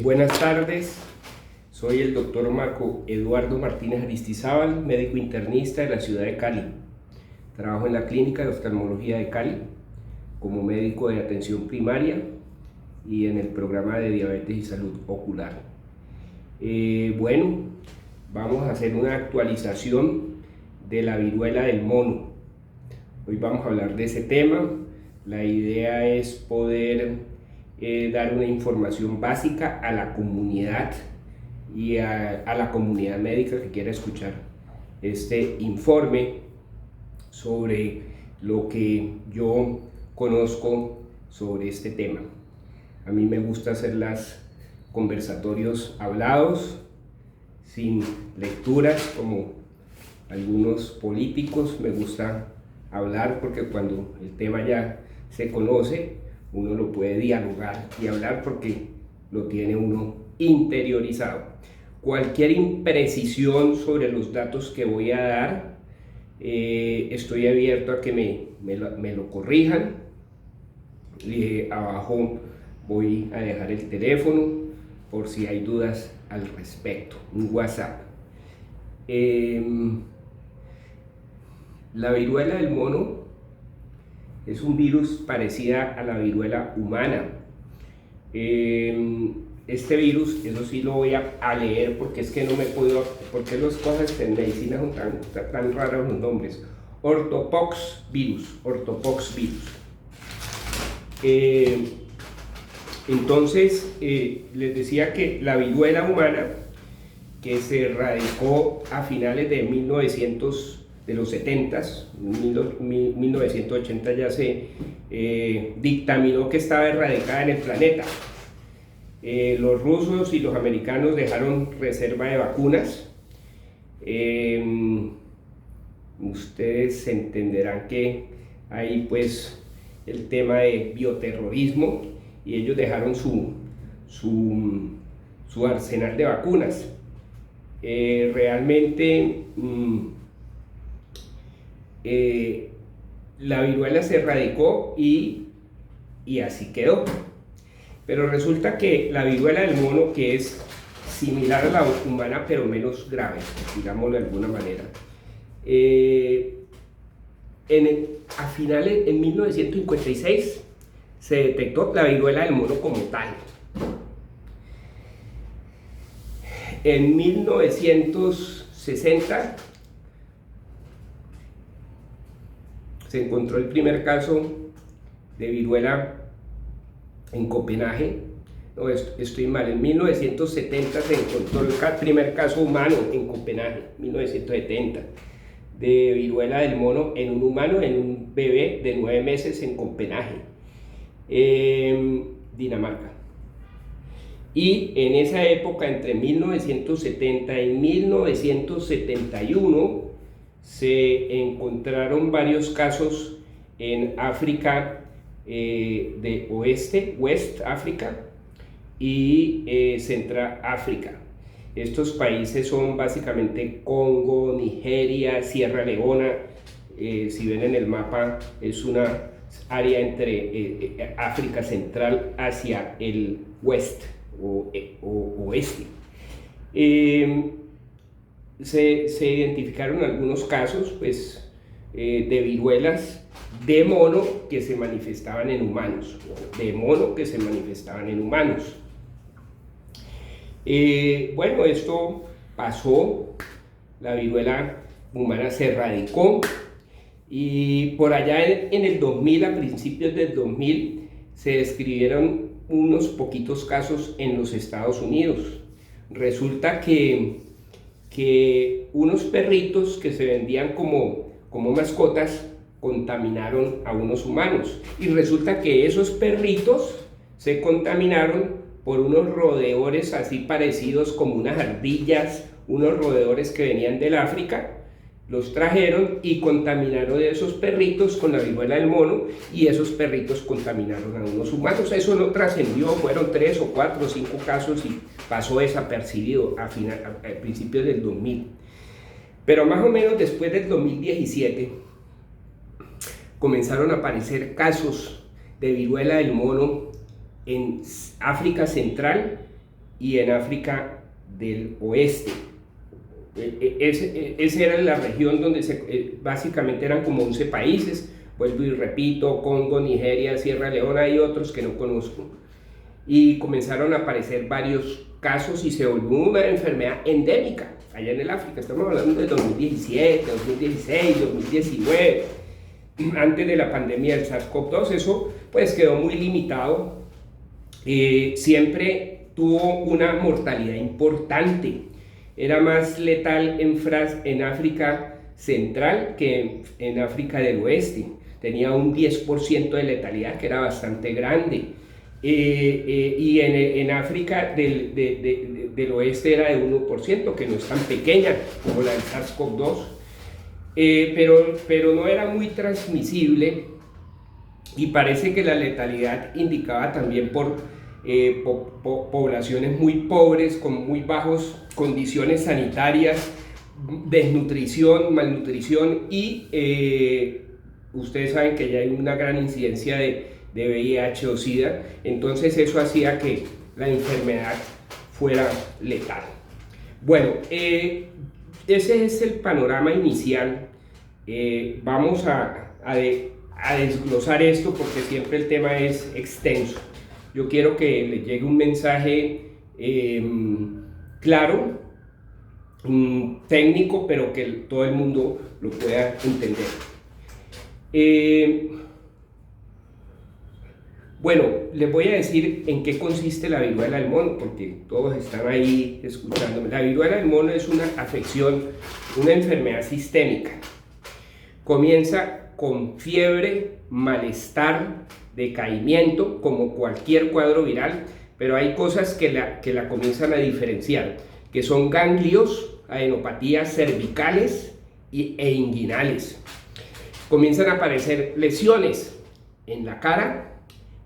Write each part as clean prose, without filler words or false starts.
Buenas tardes, soy el doctor Marco Eduardo Martínez Aristizábal, médico internista de la ciudad de Cali. Trabajo en la clínica de oftalmología de Cali como médico de atención primaria y en el programa de diabetes y salud ocular. Vamos a hacer una actualización de la viruela del mono. Hoy vamos a hablar de ese tema. La idea es poder dar una información básica a la comunidad y a la comunidad médica que quiera escuchar este informe sobre lo que yo conozco sobre este tema. A mí me gusta hacer los conversatorios hablados, sin lecturas como algunos políticos. Me gusta hablar porque cuando el tema ya se conoce, uno lo puede dialogar y hablar porque lo tiene uno interiorizado. Cualquier imprecisión sobre los datos que voy a dar, estoy abierto a que me lo corrijan. Abajo voy a dejar el teléfono por si hay dudas al respecto, un WhatsApp. La viruela del mono es un virus parecida a la viruela humana. Este virus, eso sí lo voy a leer porque es que no me puedo, porque las cosas en medicina son tan raros los nombres. Orthopox virus. Entonces, les decía que la viruela humana, que se erradicó a finales de los 70s, 1980 ya se dictaminó que estaba erradicada en el planeta. Los rusos y los americanos dejaron reserva de vacunas. Ustedes entenderán que hay pues el tema de bioterrorismo y ellos dejaron su arsenal de vacunas. Realmente la viruela se erradicó y así quedó. Pero resulta que la viruela del mono, que es similar a la humana pero menos grave, digámoslo de alguna manera, en 1956 se detectó la viruela del mono como tal. En 1960 se encontró el primer caso de viruela en Copenhague. No, estoy mal. En 1970 se encontró el primer caso humano en Copenhague, 1970, de viruela del mono en un humano, en un bebé de 9 meses en Copenhague, Dinamarca. Y en esa época, entre 1970 y 1971, se encontraron varios casos en África de Oeste, West África y Central África. Estos países son básicamente Congo, Nigeria, Sierra Leona. Si ven en el mapa, es una área entre África Central hacia el West o Oeste. Se identificaron algunos casos pues, de viruelas de mono que se manifestaban en humanos, esto pasó, la viruela humana se erradicó y por allá en el 2000, a principios del 2000, se describieron unos poquitos casos en los Estados Unidos. Resulta que unos perritos que se vendían como mascotas contaminaron a unos humanos, y resulta que esos perritos se contaminaron por unos roedores así parecidos como unas ardillas, unos roedores que venían del África. Los trajeron y contaminaron a esos perritos con la viruela del mono, y esos perritos contaminaron a unos humanos. Eso no trascendió, fueron 3 o 4 o 5 casos y pasó desapercibido a principios del 2000. Pero más o menos después del 2017 comenzaron a aparecer casos de viruela del mono en África Central y en África del Oeste. Esa era la región donde básicamente eran como 11 países, vuelvo y repito, Congo, Nigeria, Sierra Leona y otros que no conozco. Y comenzaron a aparecer varios casos y se volvió una enfermedad endémica allá en el África. Estamos hablando de 2017, 2016, 2019, antes de la pandemia del SARS-CoV-2. Eso pues quedó muy limitado. Siempre tuvo una mortalidad importante. Era más letal en África Central que en África del Oeste. Tenía un 10% de letalidad, que era bastante grande. Y en África del Oeste era de 1%, que no es tan pequeña como la del SARS-CoV-2. Pero no era muy transmisible, y parece que la letalidad indicaba también por poblaciones muy pobres, con muy bajas condiciones sanitarias, desnutrición, malnutrición, y ustedes saben que ya hay una gran incidencia de VIH o SIDA. Entonces eso hacía que la enfermedad fuera letal. Bueno, ese es el panorama inicial. Vamos a desglosar esto porque siempre el tema es extenso. Yo quiero que les llegue un mensaje claro, técnico, pero que todo el mundo lo pueda entender. Bueno, les voy a decir en qué consiste la viruela del mono, porque todos están ahí escuchándome. La viruela del mono es una afección, una enfermedad sistémica. Comienza con fiebre, malestar, decaimiento, como cualquier cuadro viral, pero hay cosas que la comienzan a diferenciar, que son ganglios, adenopatías cervicales e inguinales. Comienzan a aparecer lesiones en la cara,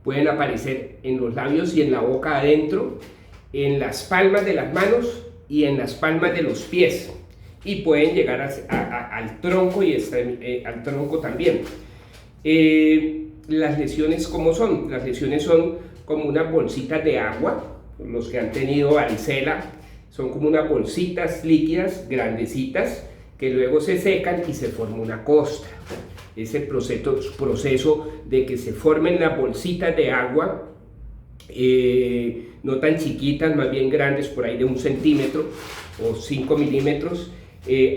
pueden aparecer en los labios y en la boca adentro, en las palmas de las manos y en las palmas de los pies, y pueden llegar al tronco y al tronco también. Las lesiones, ¿cómo son? Las lesiones son como unas bolsitas de agua. Los que han tenido varicela, son como unas bolsitas líquidas grandecitas que luego se secan y se forma una costra. Ese proceso de que se formen las bolsitas de agua, no tan chiquitas, más bien grandes, por ahí de 1 centímetro o 5 milímetros,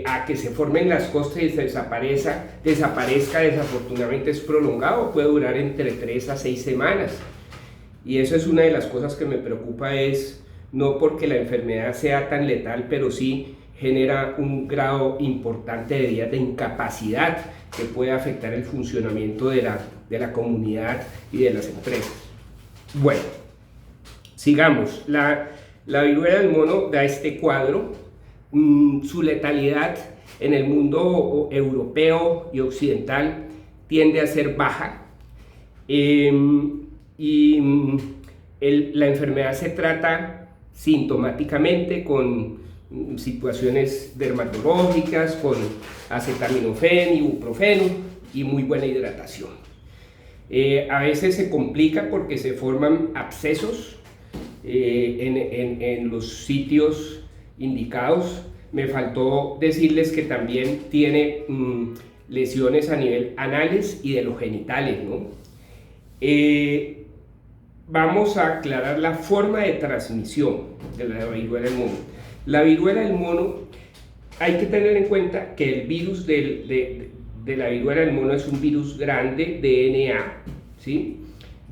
a que se formen las costras y se desaparezca, desafortunadamente es prolongado, puede durar entre 3 a 6 semanas. Y eso es una de las cosas que me preocupa, es no porque la enfermedad sea tan letal, pero sí genera un grado importante de días de incapacidad que puede afectar el funcionamiento de la comunidad y de las empresas. Bueno, sigamos. La viruela del mono da este cuadro. Su letalidad en el mundo europeo y occidental tiende a ser baja, la enfermedad se trata sintomáticamente con situaciones dermatológicas, con acetaminofén, ibuprofeno y muy buena hidratación. A veces se complica porque se forman abscesos en los sitios indicados. Me faltó decirles que también tiene lesiones a nivel anales y de los genitales, ¿no? Vamos a aclarar la forma de transmisión de la viruela del mono. La viruela del mono, hay que tener en cuenta que el virus de la viruela del mono es un virus grande, DNA, ¿sí?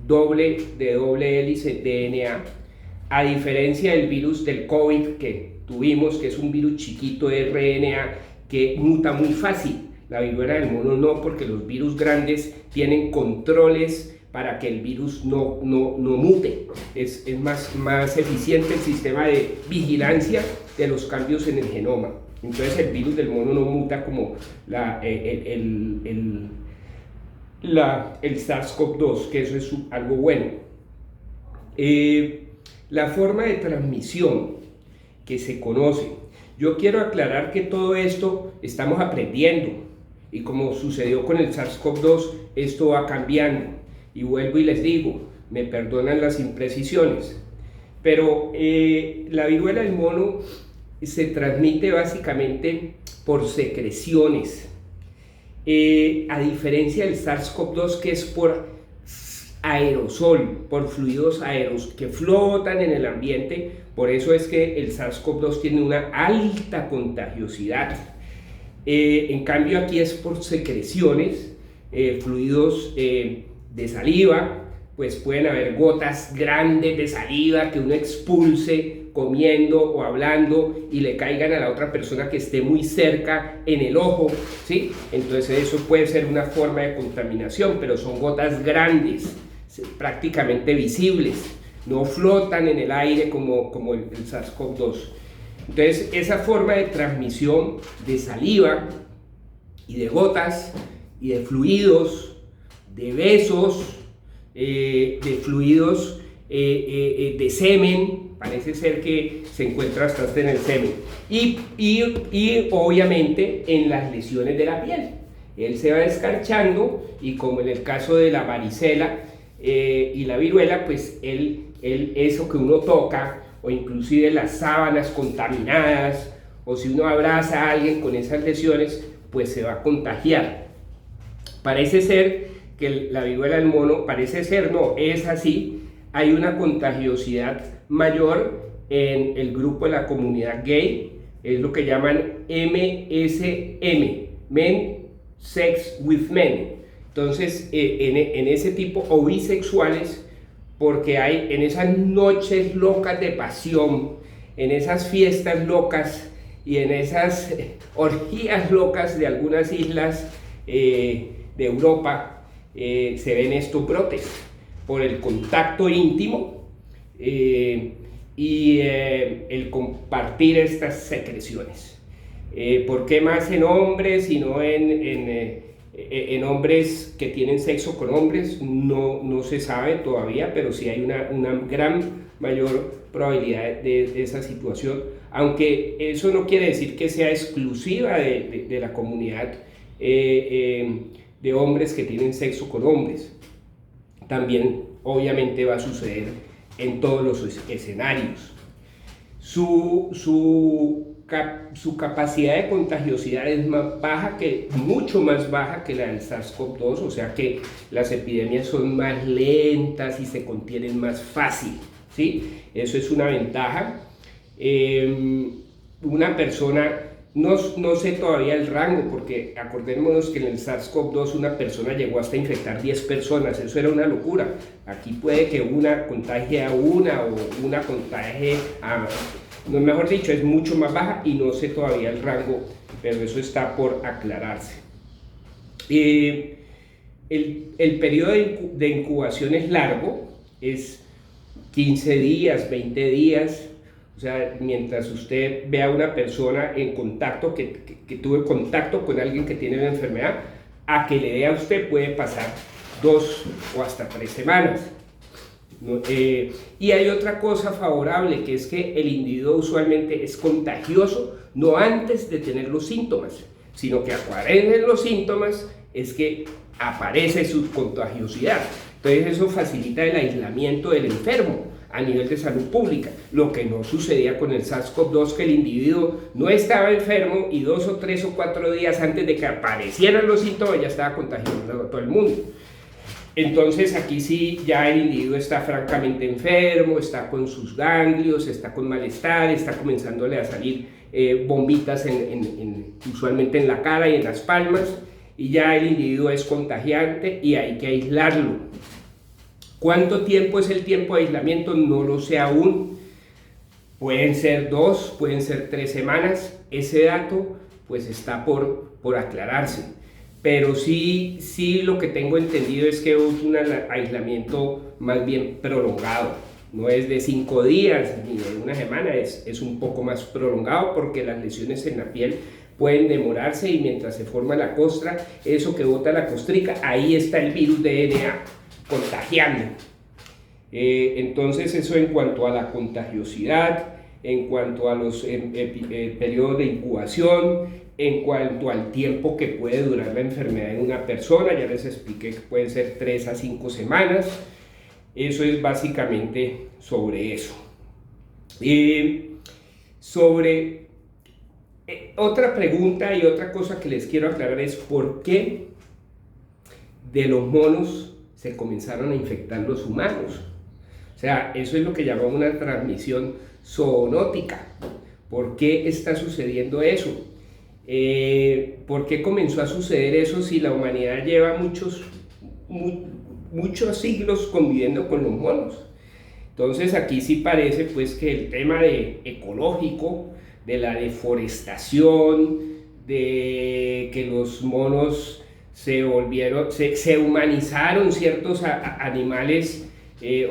doble hélice DNA, a diferencia del virus del COVID que tuvimos, que es un virus chiquito de RNA que muta muy fácil. La viruela del mono no, porque los virus grandes tienen controles para que el virus no mute. Es más eficiente el sistema de vigilancia de los cambios en el genoma. Entonces el virus del mono no muta como el SARS-CoV-2, que eso es algo bueno. La forma de transmisión que se conoce. Yo quiero aclarar que todo esto estamos aprendiendo, y como sucedió con el SARS-CoV-2, esto va cambiando. Y vuelvo y les digo, me perdonan las imprecisiones, pero la viruela del mono se transmite básicamente por secreciones, a diferencia del SARS-CoV-2, que es por aerosol, por fluidos que flotan en el ambiente. Por eso es que el SARS-CoV-2 tiene una alta contagiosidad. En cambio aquí es por secreciones, fluidos de saliva, pues pueden haber gotas grandes de saliva que uno expulse comiendo o hablando y le caigan a la otra persona que esté muy cerca en el ojo, ¿sí? Entonces eso puede ser una forma de contaminación, pero son gotas grandes, prácticamente visibles, no flotan en el aire como el SARS-CoV-2. Entonces esa forma de transmisión de saliva y de gotas y de fluidos, de besos, de fluidos de semen, parece ser que se encuentra bastante en el semen, y obviamente en las lesiones de la piel. Él se va descarchando y, como en el caso de la varicela y la viruela, pues eso que uno toca, o inclusive las sábanas contaminadas, o si uno abraza a alguien con esas lesiones, pues se va a contagiar. Parece ser que la viruela del mono, es así, hay una contagiosidad mayor en el grupo de la comunidad gay, es lo que llaman MSM, Men Sex with Men. Entonces, en ese tipo, o bisexuales, porque hay en esas noches locas de pasión, en esas fiestas locas y en esas orgías locas de algunas islas de Europa, se ven estos brotes por el contacto íntimo y el compartir estas secreciones. ¿Por qué más en hombres y no en hombres que tienen sexo con hombres? No se sabe todavía, pero sí hay una gran mayor probabilidad de esa situación, aunque eso no quiere decir que sea exclusiva de la comunidad de hombres que tienen sexo con hombres. También obviamente va a suceder en todos los escenarios. Su capacidad de contagiosidad es mucho más baja que la del SARS-CoV-2, o sea que las epidemias son más lentas y se contienen más fácil, ¿sí? Eso es una ventaja. Una persona, no sé todavía el rango, porque acordémonos que en el SARS-CoV-2 una persona llegó hasta infectar 10 personas, eso era una locura. Aquí puede que una contagie a una, o una contagie a... No, mejor dicho, es mucho más baja y no sé todavía el rango, pero eso está por aclararse. El periodo de incubación es largo, es 15 días, 20 días, o sea, mientras usted ve a una persona en contacto, que tuvo contacto con alguien que tiene la enfermedad, a que le dé a usted puede pasar 2 o hasta 3 semanas. Y hay otra cosa favorable, que es que el individuo usualmente es contagioso no antes de tener los síntomas, sino que aparecen los síntomas es que aparece su contagiosidad. Entonces eso facilita el aislamiento del enfermo a nivel de salud pública, lo que no sucedía con el SARS-CoV-2, que el individuo no estaba enfermo y 2 o 3 o 4 días antes de que aparecieran los síntomas ya estaba contagiando a todo el mundo. Entonces aquí sí ya el individuo está francamente enfermo, está con sus ganglios, está con malestar, está comenzándole a salir bombitas usualmente en la cara y en las palmas, y ya el individuo es contagiante y hay que aislarlo. ¿Cuánto tiempo es el tiempo de aislamiento? No lo sé aún. Pueden ser 2, pueden ser 3 semanas. Ese dato pues está por aclararse. Pero sí lo que tengo entendido es que es un aislamiento más bien prolongado. No es de 5 días ni de una semana, es un poco más prolongado, porque las lesiones en la piel pueden demorarse y mientras se forma la costra, eso que bota la costrica, ahí está el virus DNA contagiando. Entonces eso en cuanto a la contagiosidad, en cuanto a los periodos de incubación, en cuanto al tiempo que puede durar la enfermedad en una persona, ya les expliqué que pueden ser 3 a 5 semanas. Eso es básicamente sobre eso. Sobre otra pregunta y otra cosa que les quiero aclarar es por qué de los monos se comenzaron a infectar los humanos. O sea, eso es lo que llamamos una transmisión zoonótica. ¿Por qué está sucediendo eso? ¿Por qué comenzó a suceder eso si la humanidad lleva muchos siglos conviviendo con los monos? Entonces aquí sí parece pues que el tema ecológico, de la deforestación, de que los monos se humanizaron ciertos animales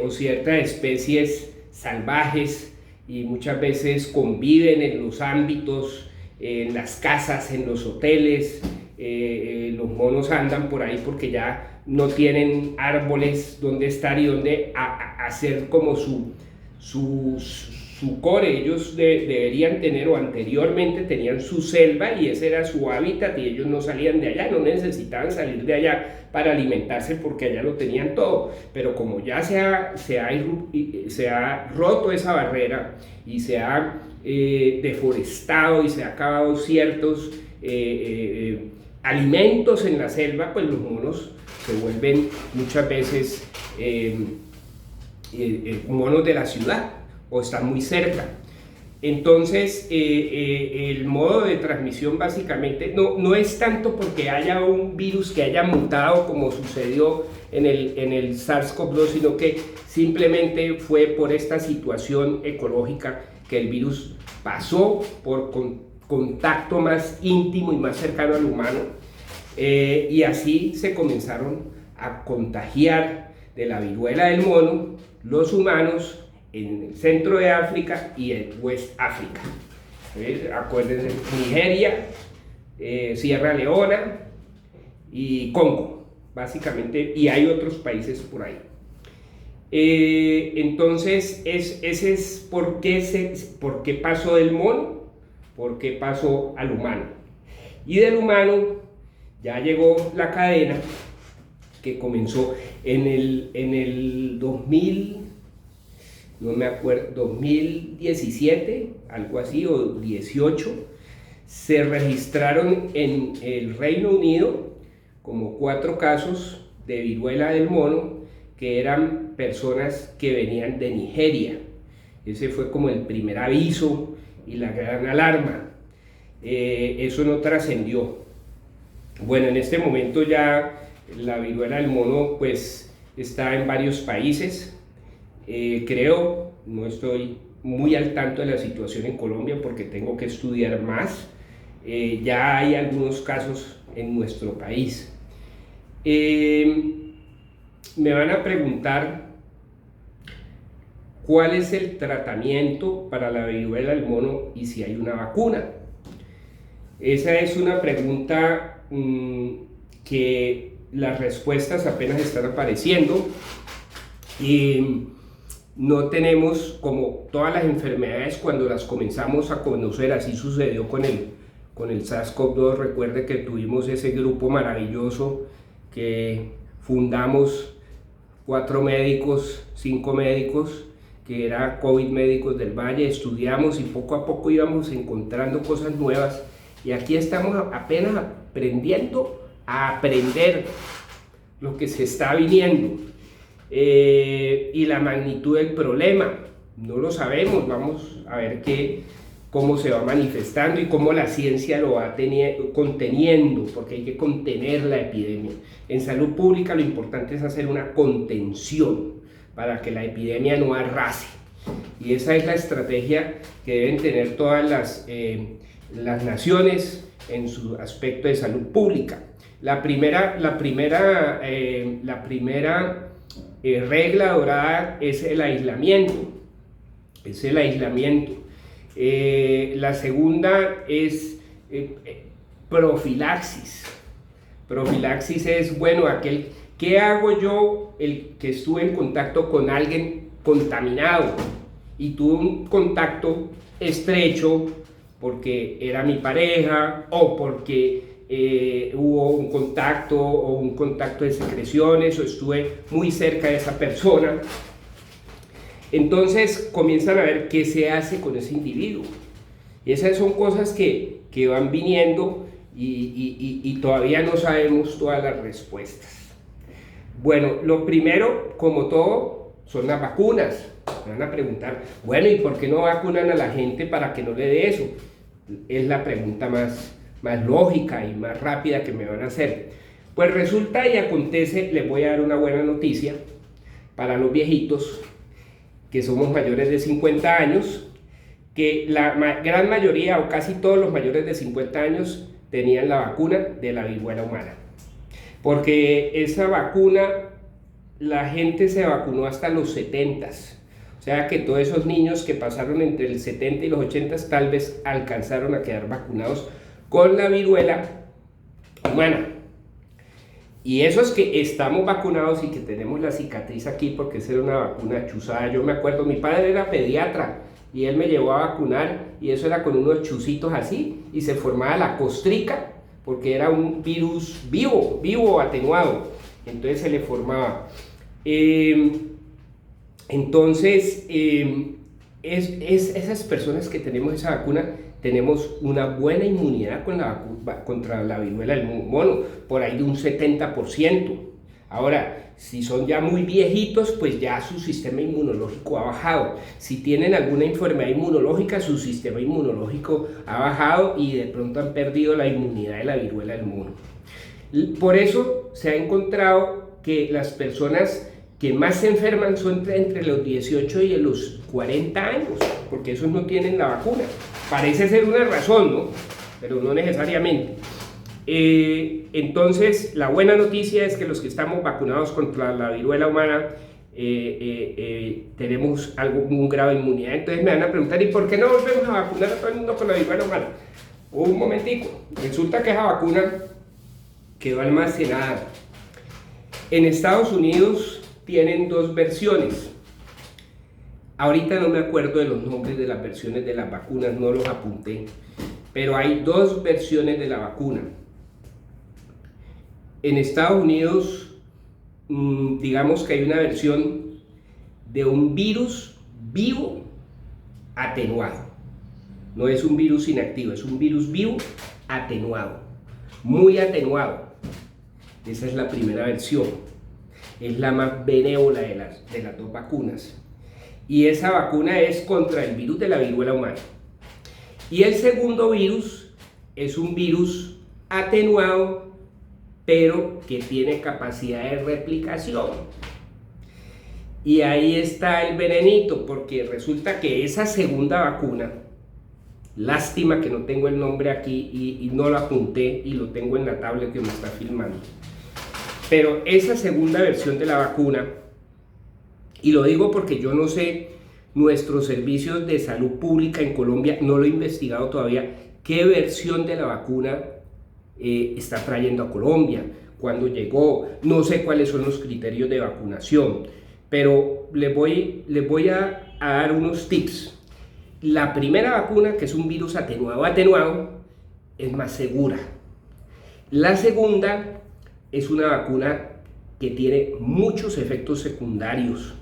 o ciertas especies salvajes y muchas veces conviven en los ámbitos, en las casas, en los hoteles. Los monos andan por ahí porque ya no tienen árboles donde estar y donde hacer como su core. Ellos deberían tener, o anteriormente tenían su selva y ese era su hábitat y ellos no salían de allá, no necesitaban salir de allá para alimentarse porque allá lo tenían todo. Pero como ya se ha roto esa barrera y se ha deforestado y se ha acabado ciertos alimentos en la selva, pues los monos se vuelven muchas veces monos de la ciudad o están muy cerca. Entonces el modo de transmisión básicamente no es tanto porque haya un virus que haya mutado como sucedió en el SARS-CoV-2, sino que simplemente fue por esta situación ecológica que el virus pasó por contacto más íntimo y más cercano al humano, y así se comenzaron a contagiar de la viruela del mono los humanos en el centro de África y en West África. Acuérdense, Nigeria, Sierra Leona y Congo, básicamente, y hay otros países por ahí. Entonces, ese es por qué pasó del mono, por qué pasó al humano. Y del humano ya llegó la cadena que comenzó en el 2000, no me acuerdo, 2017, algo así, o 18, se registraron en el Reino Unido como 4 casos de viruela del mono que eran personas que venían de Nigeria. Ese fue como el primer aviso y la gran alarma. Eso no trascendió. Bueno, en este momento ya la viruela del mono pues está en varios países. Creo, no estoy muy al tanto de la situación en Colombia porque tengo que estudiar más. Ya hay algunos casos en nuestro país. Me van a preguntar cuál es el tratamiento para la viruela del mono y si hay una vacuna. Esa es una pregunta que las respuestas apenas están apareciendo. No tenemos, como todas las enfermedades, cuando las comenzamos a conocer, así sucedió con el SARS-CoV-2. Recuerde que tuvimos ese grupo maravilloso que fundamos 4 médicos, 5 médicos, que era COVID Médicos del Valle. Estudiamos y poco a poco íbamos encontrando cosas nuevas, y aquí estamos apenas aprendiendo a aprender lo que se está viniendo. Y la magnitud del problema no lo sabemos. Vamos a ver cómo se va manifestando y cómo la ciencia lo va conteniendo, porque hay que contener la epidemia. En salud pública lo importante es hacer una contención para que la epidemia no arrase, y esa es la estrategia que deben tener todas las naciones en su aspecto de salud pública. La primera regla dorada es el aislamiento. La segunda es profilaxis. Profilaxis es, bueno, ¿qué hago yo, el que estuve en contacto con alguien contaminado y tuve un contacto estrecho porque era mi pareja o porque hubo un contacto de secreciones o estuve muy cerca de esa persona? Entonces comienzan a ver qué se hace con ese individuo. Y esas son cosas que van viniendo y todavía no sabemos todas las respuestas. Bueno, lo primero, como todo, son las vacunas. Me van a preguntar, bueno, ¿y por qué no vacunan a la gente para que no le dé eso? Es la pregunta más lógica y más rápida que me van a hacer. Pues resulta y acontece, les voy a dar una buena noticia para los viejitos que somos mayores de 50 años, que la gran mayoría o casi todos los mayores de 50 años tenían la vacuna de la viruela humana. Porque esa vacuna, la gente se vacunó hasta los 70s. O sea que todos esos niños que pasaron entre el 70 y los 80 tal vez alcanzaron a quedar vacunados con la viruela humana. Y esos que estamos vacunados y que tenemos la cicatriz aquí porque esa era una vacuna chuzada. Yo me acuerdo, mi padre era pediatra y él me llevó a vacunar y eso era con unos chuzitos así y se formaba la costrica porque era un virus vivo atenuado. Entonces se le formaba. Esas personas que tenemos esa vacuna, tenemos una buena inmunidad contra la viruela del mono, por ahí de un 70%. Ahora, si son ya muy viejitos, pues ya su sistema inmunológico ha bajado. Si tienen alguna enfermedad inmunológica, su sistema inmunológico ha bajado y de pronto han perdido la inmunidad de la viruela del mono. Por eso se ha encontrado que las personas que más se enferman son entre los 18 y los 40 años, porque esos no tienen la vacuna. Parece ser una razón, ¿no? Pero no necesariamente. Entonces, la buena noticia es que los que estamos vacunados contra la viruela humana tenemos un grado de inmunidad. Entonces me van a preguntar, ¿y por qué no volvemos a vacunar a todo el mundo con la viruela humana? Un momentico, resulta que esa vacuna quedó almacenada. En Estados Unidos tienen dos versiones. Ahorita no me acuerdo de los nombres de las versiones de las vacunas, no los apunté, pero hay dos versiones de la vacuna. En Estados Unidos, digamos que hay una versión de un virus vivo atenuado. No es un virus inactivo, es un virus vivo atenuado, muy atenuado. Esa es la primera versión. Es la más benévola de las dos vacunas. Y esa vacuna es contra el virus de la viruela humana. Y el segundo virus es un virus atenuado, pero que tiene capacidad de replicación. Y ahí está el venenito, porque resulta que esa segunda vacuna, lástima que no tengo el nombre aquí y no lo apunté y lo tengo en la tablet que me está filmando. Pero esa segunda versión de la vacuna, y lo digo porque yo no sé, nuestros servicios de salud pública en Colombia, no lo he investigado todavía, qué versión de la vacuna está trayendo a Colombia, cuándo llegó, no sé cuáles son los criterios de vacunación, pero les voy a dar unos tips. La primera vacuna, que es un virus atenuado, es más segura. La segunda es una vacuna que tiene muchos efectos secundarios.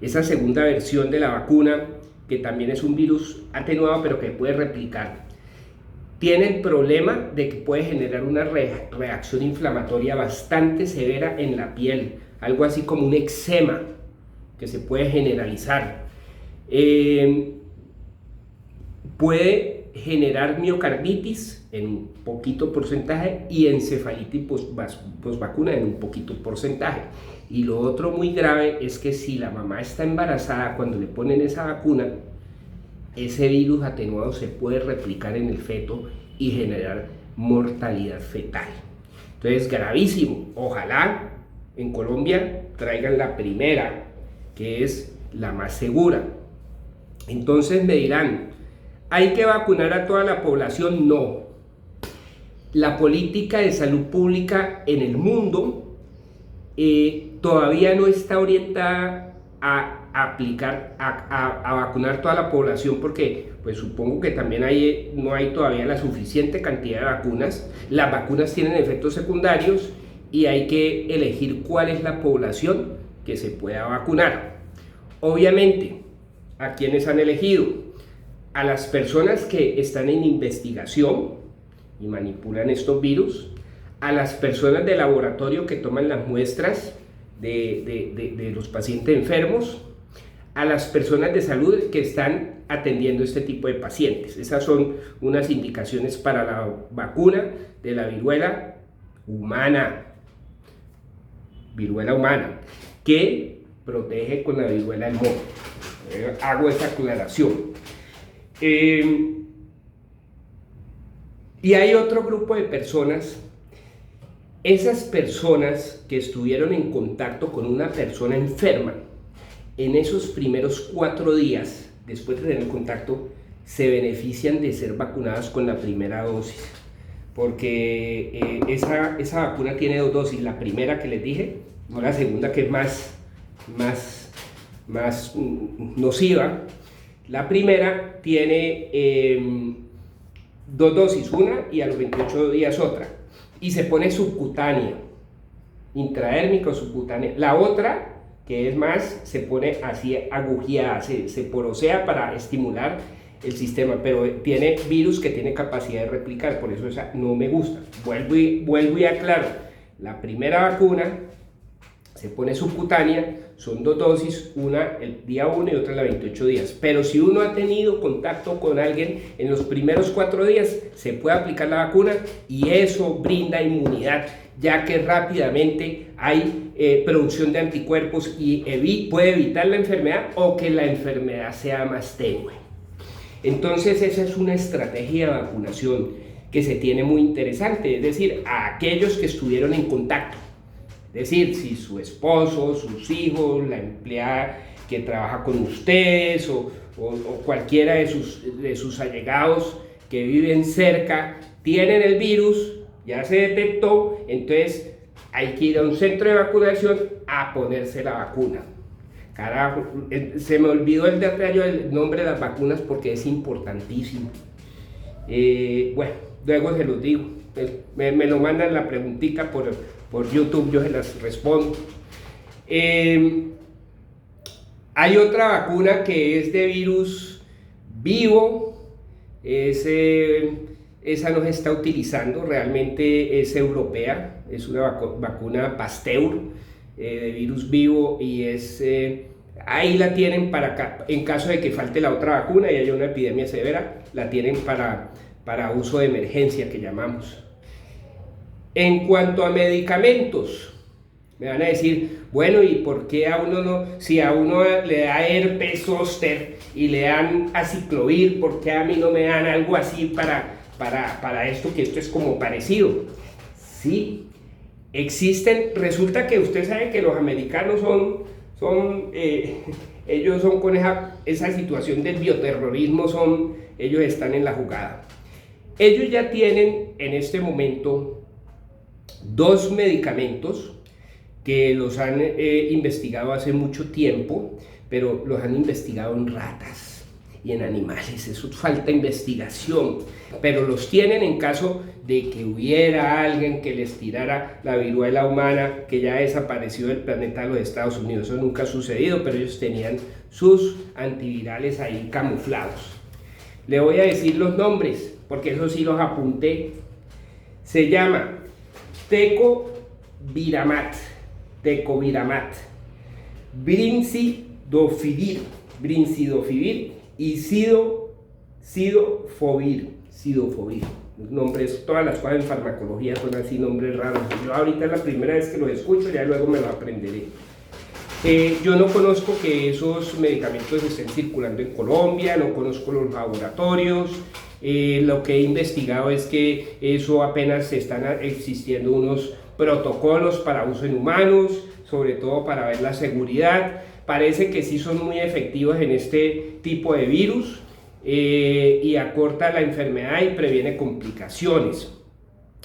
Esa segunda versión de la vacuna, que también es un virus atenuado pero que puede replicar, tiene el problema de que puede generar una reacción inflamatoria bastante severa en la piel, algo así como un eczema que se puede generalizar. Puede generar miocarditis en un poquito porcentaje y encefalitis posvacuna en un poquito porcentaje. Y lo otro muy grave es que si la mamá está embarazada, cuando le ponen esa vacuna, ese virus atenuado se puede replicar en el feto y generar mortalidad fetal. Entonces, gravísimo. Ojalá en Colombia traigan la primera, que es la más segura. Entonces me dirán, ¿hay que vacunar a toda la población? No. La política de salud pública en el mundo todavía no está orientada a vacunar toda la población, porque pues supongo que también no hay todavía la suficiente cantidad de vacunas. Las vacunas tienen efectos secundarios y hay que elegir cuál es la población que se pueda vacunar. Obviamente, ¿a quiénes han elegido? A las personas que están en investigación y manipulan estos virus, a las personas de laboratorio que toman las muestras de los pacientes enfermos, a las personas de salud que están atendiendo este tipo de pacientes. Esas son unas indicaciones para la vacuna de la viruela humana, que protege con la viruela del mono. Hago esta aclaración. Y hay otro grupo de personas, esas personas que estuvieron en contacto con una persona enferma, en esos primeros 4 días, después de tener contacto, se benefician de ser vacunadas con la primera dosis. Porque esa vacuna tiene 2 dosis, la primera que les dije, no la segunda que es más nociva. La primera tiene 2 dosis, una y a los 28 días otra. Y se pone subcutánea, intradérmica o subcutánea. La otra, que es más, se pone así agujeada, se porosea para estimular el sistema, pero tiene virus que tiene capacidad de replicar, por eso esa no me gusta. Vuelvo y aclaro, la primera vacuna se pone subcutánea, son 2 dosis, una el día 1 y otra a los 28 días, pero si uno ha tenido contacto con alguien en los primeros 4 días, se puede aplicar la vacuna y eso brinda inmunidad, ya que rápidamente hay producción de anticuerpos y puede evitar la enfermedad o que la enfermedad sea más tenue. Entonces esa es una estrategia de vacunación que se tiene muy interesante, es decir, a aquellos que estuvieron en contacto, es decir, si su esposo, sus hijos, la empleada que trabaja con ustedes o cualquiera de sus allegados que viven cerca tienen el virus, ya se detectó, entonces hay que ir a un centro de vacunación a ponerse la vacuna. Carajo, se me olvidó el detalle del nombre de las vacunas porque es importantísimo. Bueno, luego se los digo. Me lo mandan la preguntita por YouTube, yo se las respondo. Hay otra vacuna que es de virus vivo. Esa no se está utilizando, realmente es europea, es una vacuna Pasteur de virus vivo y ahí la tienen en caso de que falte la otra vacuna y haya una epidemia severa, la tienen para uso de emergencia que llamamos. En cuanto a medicamentos, me van a decir, bueno, ¿y por qué a uno no, si a uno le da herpes zóster y le dan aciclovir, por qué a mí no me dan algo así para esto, que esto es como parecido? Sí, existen, resulta que usted sabe que los americanos ellos son con esa situación del bioterrorismo, ellos están en la jugada. Ellos ya tienen en este momento 2 medicamentos que los han investigado hace mucho tiempo, pero los han investigado en ratas y en animales, eso falta investigación, pero los tienen en caso de que hubiera alguien que les tirara la viruela humana que ya desapareció del planeta de los Estados Unidos. Eso nunca ha sucedido, pero ellos tenían sus antivirales ahí camuflados. Le voy a decir los nombres, porque eso sí los apunté. Se llama Tecoviramat, Brincidofovir y Cidofovir. Nombres, todas las cosas en farmacología son así, nombres raros. Yo ahorita es la primera vez que los escucho, ya luego me lo aprenderé. Yo no conozco que esos medicamentos estén circulando en Colombia, no conozco los laboratorios. Lo que he investigado es que eso apenas están existiendo unos protocolos para uso en humanos, sobre todo para ver la seguridad. Parece que sí son muy efectivos en este tipo de virus y acorta la enfermedad y previene complicaciones.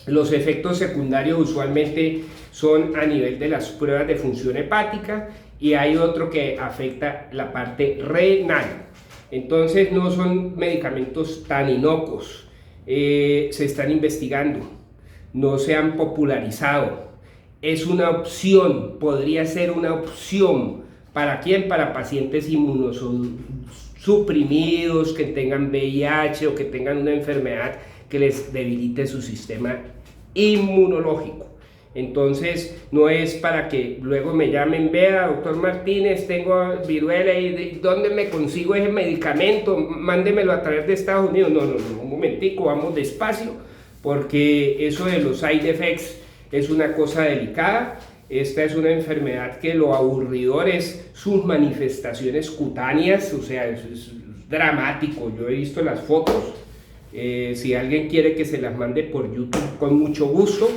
Los efectos secundarios usualmente son a nivel de las pruebas de función hepática y hay otro que afecta la parte renal. Entonces no son medicamentos tan inocuos, se están investigando, no se han popularizado. Es una opción, podría ser una opción ¿Para quién? Para pacientes inmunosuprimidos, que tengan VIH o que tengan una enfermedad que les debilite su sistema inmunológico. Entonces, no es para que luego me llamen, vea, doctor Martínez, tengo viruela y ¿dónde me consigo ese medicamento? Mándemelo a través de Estados Unidos. No, un momentico, vamos despacio, porque eso de los side effects es una cosa delicada. Esta es una enfermedad que lo aburridor es sus manifestaciones cutáneas, o sea, es dramático. Yo he visto las fotos, si alguien quiere que se las mande por YouTube, con mucho gusto.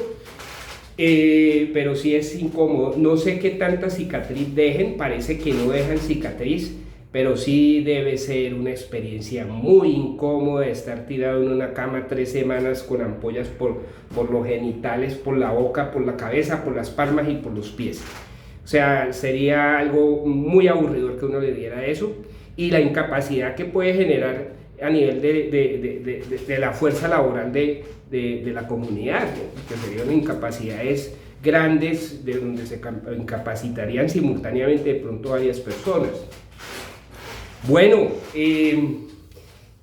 Pero sí es incómodo. No sé qué tanta cicatriz dejen, parece que no dejan cicatriz, pero sí debe ser una experiencia muy incómoda estar tirado en una cama 3 semanas con ampollas por los genitales, por la boca, por la cabeza, por las palmas y por los pies. O sea, sería algo muy aburridor que uno le diera eso, y la incapacidad que puede generar a nivel de la fuerza laboral de la comunidad, ¿no? Que serían incapacidades grandes de donde se incapacitarían simultáneamente de pronto varias personas. Bueno,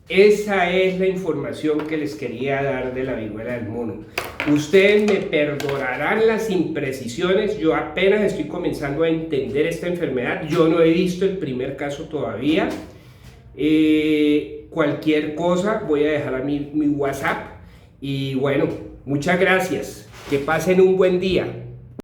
esa es la información que les quería dar de la viruela del mono. Ustedes me perdonarán las imprecisiones, yo apenas estoy comenzando a entender esta enfermedad, yo no he visto el primer caso todavía. Cualquier cosa voy a dejar a mi WhatsApp, y bueno, muchas gracias, que pasen un buen día.